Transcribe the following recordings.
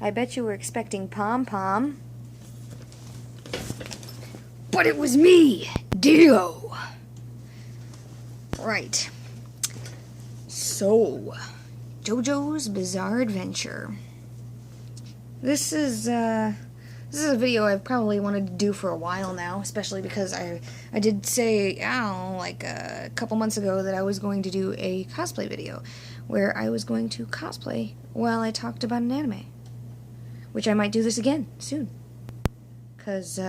I bet you were expecting Pompom. But it was me, Dio. Right. So, JoJo's Bizarre Adventure. This is a video I've probably wanted to do for a while now, especially because I did say, like a couple months ago that I was going to do a cosplay video where I was going to cosplay while I talked about an anime. Which I might do this again soon. Because,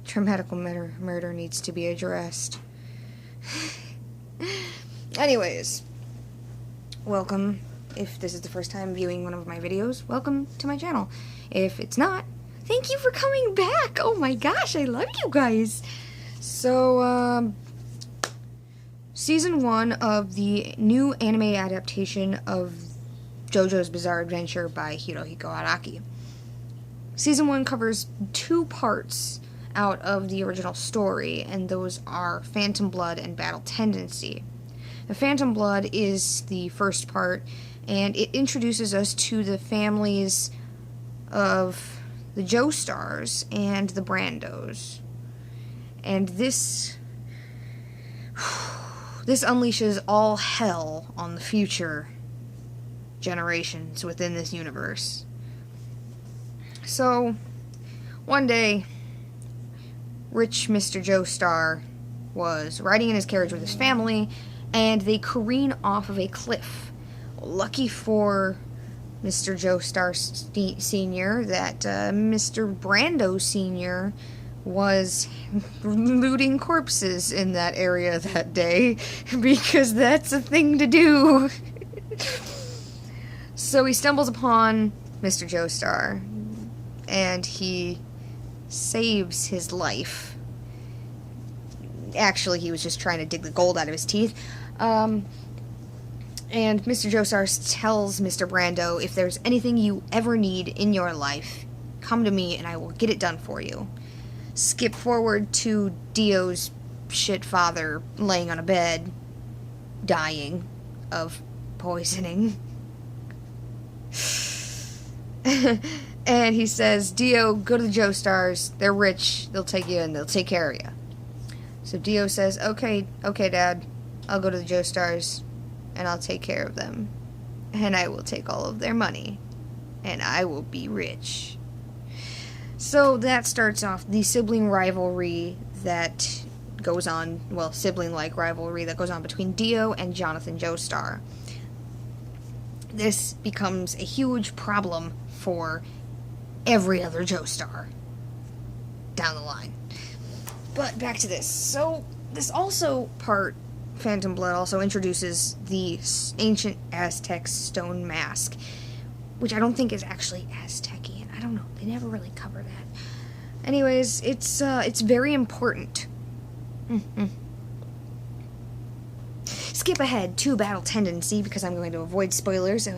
traumatic murder needs to be addressed. Anyways, welcome. If this is the first time viewing one of my videos, welcome to my channel. If it's not, thank you for coming back. Oh my gosh, I love you guys. So, Season 1 of the new anime adaptation of JoJo's Bizarre Adventure by Hirohiko Araki. Season 1 covers 2 parts out of the original story, and those are Phantom Blood and Battle Tendency. The Phantom Blood is the first part, and it introduces us to the families of the Joestars and the Brandos. And this unleashes all hell on the future generations within this universe. So, one day, rich Mr. Joestar was riding in his carriage with his family, and they careen off of a cliff. Lucky for Mr. Joestar Sr. that Mr. Brando Sr. was looting corpses in that area that day, because that's a thing to do. So he stumbles upon Mr. Joestar, and he saves his life. Actually, he was just trying to dig the gold out of his teeth. And Mr. Joestar tells Mr. Brando, if there's anything you ever need in your life, come to me and I will get it done for you. Skip forward to Dio's shit father laying on a bed, dying of poisoning. And he says, Dio, go to the Joestars. They're rich. They'll take you and they'll take care of you. So Dio says, okay, Dad. I'll go to the Joestars and I'll take care of them. And I will take all of their money. And I will be rich. So that starts off the sibling rivalry that goes on, well, sibling-like rivalry that goes on between Dio and Jonathan Joestar. This becomes a huge problem for every other Joestar down the line. But back to this. So, this also part, Phantom Blood, also introduces the ancient Aztec stone mask, which I don't think is actually Aztecian. I don't know. They never really cover that. Anyways, it's very important. Skip ahead to Battle Tendency, because I'm going to avoid spoilers,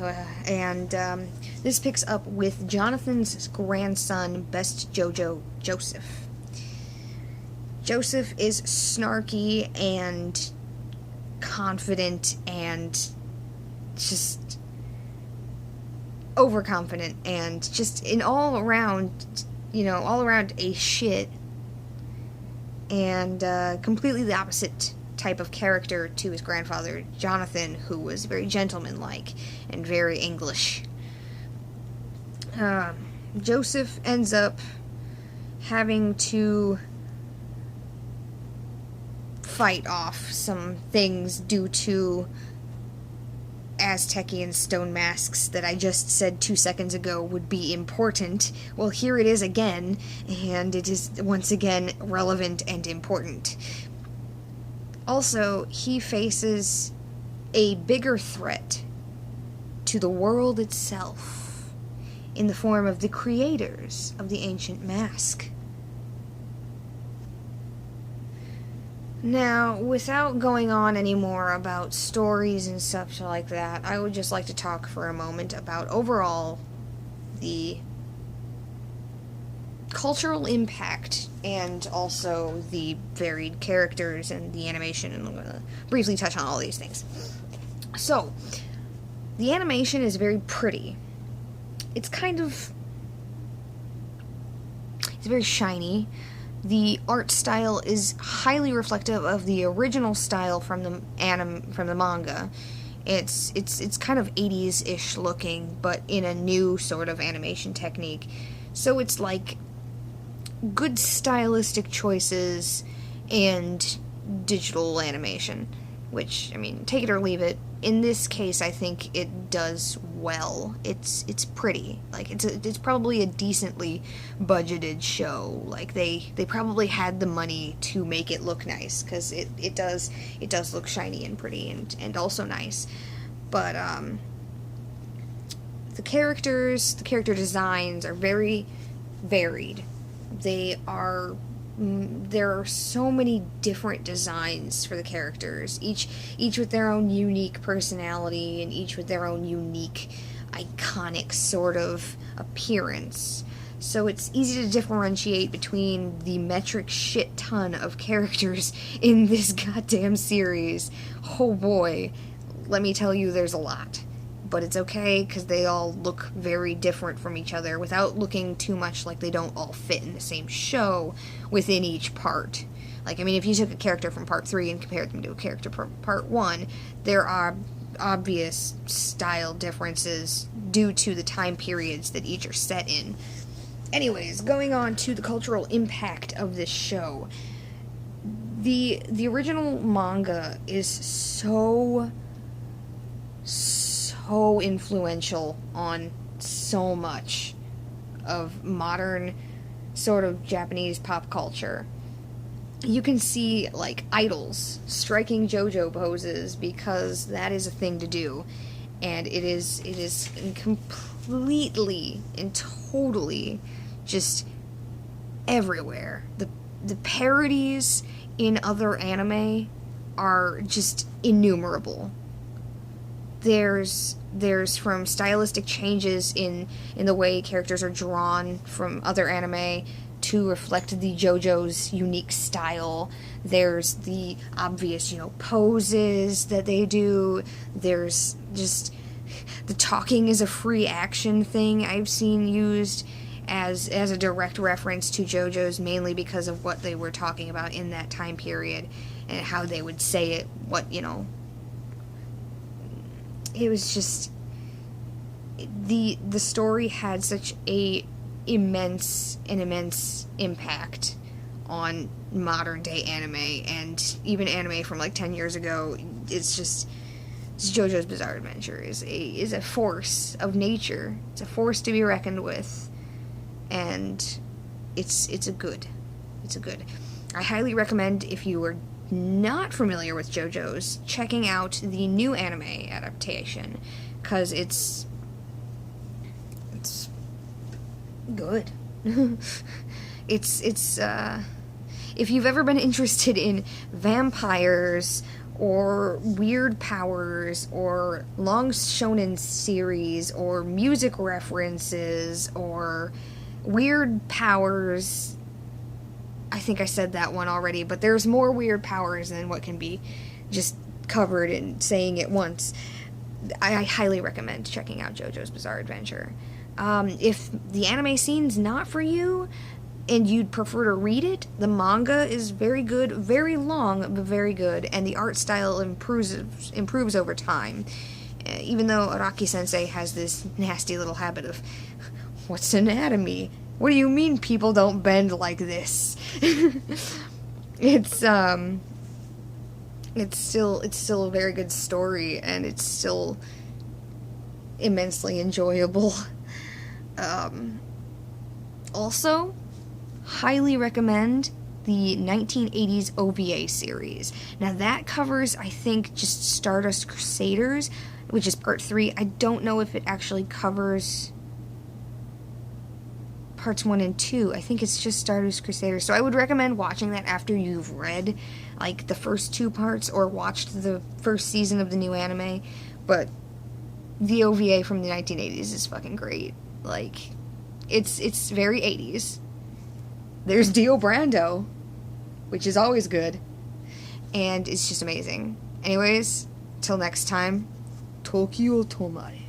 this picks up with Jonathan's grandson, Best JoJo, Joseph. Joseph is snarky and confident and just overconfident and just all around a shit, and completely the opposite type of character to his grandfather, Jonathan, who was very gentlemanlike and very English. Joseph ends up having to fight off some things due to Aztecian stone masks that I just said 2 seconds ago would be important. Well, here it is again, and it is once again relevant and important. Also, he faces a bigger threat to the world itself in the form of the creators of the ancient mask. Now, without going on any more about stories and such like that, I would just like to talk for a moment about overall the cultural impact and also the varied characters and the animation, and I'm going to briefly touch on all these things. So, the animation is very pretty. it's kind of, it's very shiny. The art style is highly reflective of the original style from the manga. It's kind of 80s-ish looking, but in a new sort of animation technique. So it's like good stylistic choices and digital animation, which, I mean, take it or leave it. In this case, I think it does well. It's pretty. Like, it's probably a decently budgeted show. Like, they probably had the money to make it look nice, because it does look shiny and pretty and also nice. But the character designs are very varied. There are so many different designs for the characters, each with their own unique personality and each with their own unique, iconic sort of appearance. So it's easy to differentiate between the metric shit ton of characters in this goddamn series. Oh boy, let me tell you, there's a lot. But it's okay, because they all look very different from each other without looking too much like they don't all fit in the same show within each part. Like, I mean, if you took a character from part 3 and compared them to a character from part 1, there are obvious style differences due to the time periods that each are set in. Anyways, going on to the cultural impact of this show. The original manga is so influential on so much of modern sort of Japanese pop culture. You can see, like, idols striking JoJo poses because that is a thing to do, and it is completely and totally just everywhere. The parodies in other anime are just innumerable. There's from stylistic changes in the way characters are drawn from other anime to reflect the JoJo's unique style. There's the obvious, poses that they do. There's just the talking is a free action thing I've seen used as a direct reference to JoJo's, mainly because of what they were talking about in that time period and how they would say it, it was just, the story had such an immense impact on modern day anime, and even anime from like 10 years ago. It's JoJo's Bizarre Adventure is a force of nature. It's a force to be reckoned with, and it's a good. I highly recommend, if you are not familiar with JoJo's, checking out the new anime adaptation, because it's good. it's if you've ever been interested in vampires or weird powers or long shonen series or music references or weird powers, I think I said that one already, but there's more weird powers than what can be just covered in saying it once. I highly recommend checking out JoJo's Bizarre Adventure. If the anime scene's not for you, and you'd prefer to read it, the manga is very good, very long, but very good, and the art style improves over time. Even though Araki-sensei has this nasty little habit of, what's anatomy? What do you mean people don't bend like this? It's still a very good story, and it's still immensely enjoyable. Also, highly recommend the 1980s OVA series. Now that covers, I think, just Stardust Crusaders, which is part 3. I don't know if it actually covers parts 1 and 2. I think it's just Stardust Crusaders. So I would recommend watching that after you've read, like, the first 2 parts or watched the first season of the new anime. But the OVA from the 1980s is fucking great. Like, it's very 80s. There's Dio Brando, which is always good. And it's just amazing. Anyways, till next time, Tokyo Tomare.